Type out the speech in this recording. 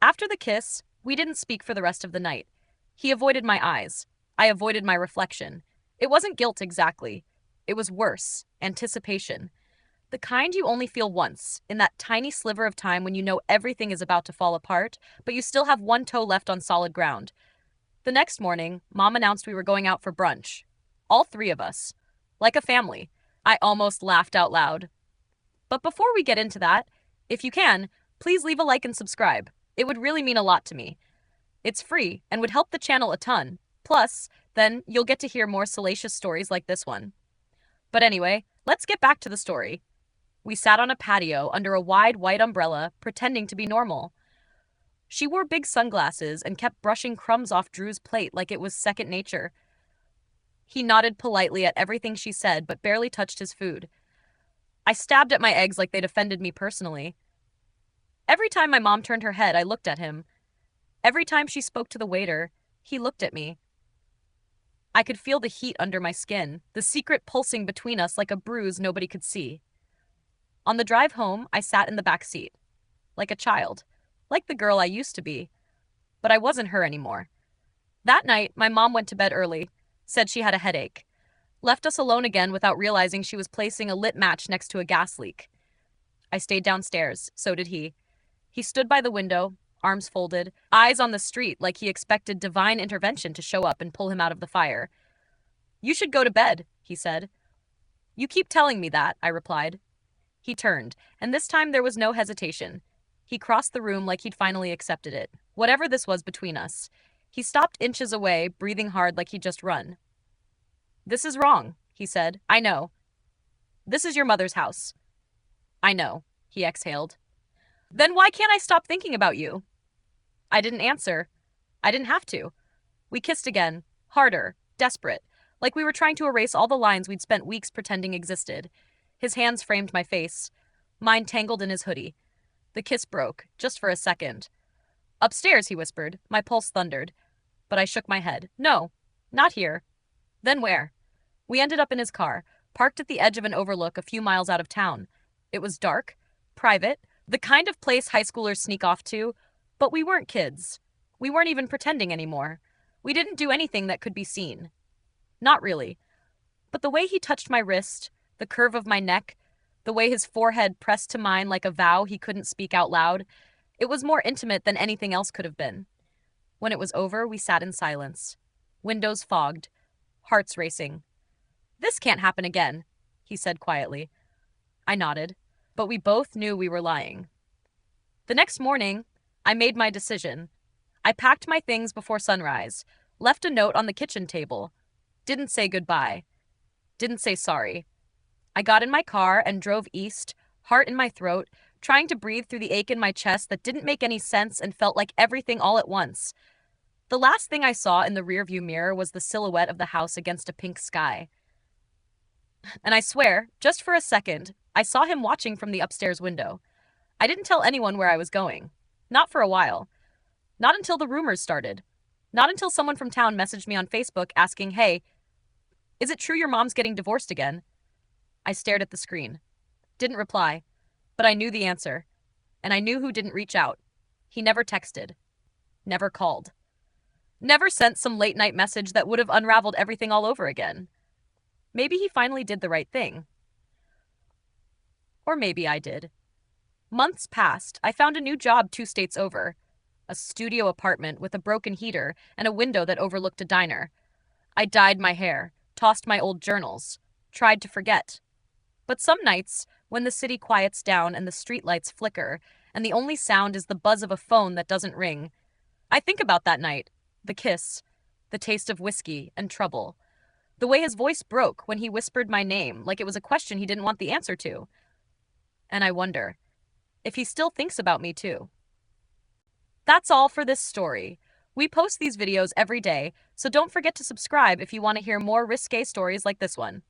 After the kiss, we didn't speak for the rest of the night. He avoided my eyes. I avoided my reflection. It wasn't guilt exactly. It was worse, anticipation. The kind you only feel once, in that tiny sliver of time when you know everything is about to fall apart, but you still have one toe left on solid ground. The next morning, Mom announced we were going out for brunch. All three of us. Like a family. I almost laughed out loud. But before we get into that, if you can, please leave a like and subscribe. It would really mean a lot to me. It's free and would help the channel a ton. Plus, then you'll get to hear more salacious stories like this one. But anyway, let's get back to the story. We sat on a patio under a wide white umbrella, pretending to be normal. She wore big sunglasses and kept brushing crumbs off Drew's plate like it was second nature. He nodded politely at everything she said, but barely touched his food. I stabbed at my eggs like they'd offended me personally. Every time my mom turned her head, I looked at him. Every time she spoke to the waiter, he looked at me. I could feel the heat under my skin, the secret pulsing between us like a bruise nobody could see. On the drive home, I sat in the back seat. Like a child. Like the girl I used to be. But I wasn't her anymore. That night, my mom went to bed early, said she had a headache. Left us alone again without realizing she was placing a lit match next to a gas leak. I stayed downstairs, so did he. He stood by the window, arms folded, eyes on the street like he expected divine intervention to show up and pull him out of the fire. "You should go to bed," he said. "You keep telling me that," I replied. He turned, and this time there was no hesitation. He crossed the room like he'd finally accepted it, whatever this was between us. He stopped inches away, breathing hard like he'd just run. "This is wrong," he said. "I know. This is your mother's house." "I know," he exhaled. "Then why can't I stop thinking about you?" I didn't answer. I didn't have to. We kissed again, harder, desperate, like we were trying to erase all the lines we'd spent weeks pretending existed. His hands framed my face, mine tangled in his hoodie. The kiss broke, just for a second. "Upstairs," he whispered. My pulse thundered. But I shook my head. "No, not here." "Then where?" We ended up in his car, parked at the edge of an overlook a few miles out of town. It was dark, private, the kind of place high schoolers sneak off to, but we weren't kids. We weren't even pretending anymore. We didn't do anything that could be seen. Not really. But the way he touched my wrist, the curve of my neck, the way his forehead pressed to mine like a vow he couldn't speak out loud, it was more intimate than anything else could have been. When it was over, we sat in silence. Windows fogged, hearts racing. "This can't happen again," he said quietly. I nodded, but we both knew we were lying. The next morning, I made my decision. I packed my things before sunrise, left a note on the kitchen table, didn't say goodbye, didn't say sorry. I got in my car and drove east, heart in my throat, trying to breathe through the ache in my chest that didn't make any sense and felt like everything all at once. The last thing I saw in the rearview mirror was the silhouette of the house against a pink sky. And I swear, just for a second, I saw him watching from the upstairs window. I didn't tell anyone where I was going. Not for a while. Not until the rumors started. Not until someone from town messaged me on Facebook asking, "Hey, is it true your mom's getting divorced again?" I stared at the screen. Didn't reply, but I knew the answer. And I knew who didn't reach out. He never texted. Never called. Never sent some late-night message that would have unraveled everything all over again. Maybe he finally did the right thing. Or maybe I did. Months passed. I found a new job 2 states over. A studio apartment with a broken heater and a window that overlooked a diner. I dyed my hair, tossed my old journals, tried to forget. But some nights, when the city quiets down and the streetlights flicker, and the only sound is the buzz of a phone that doesn't ring, I think about that night, the kiss, the taste of whiskey and trouble, the way his voice broke when he whispered my name like it was a question he didn't want the answer to. And I wonder if he still thinks about me too. That's all for this story. We post these videos every day, so don't forget to subscribe if you want to hear more risque stories like this one.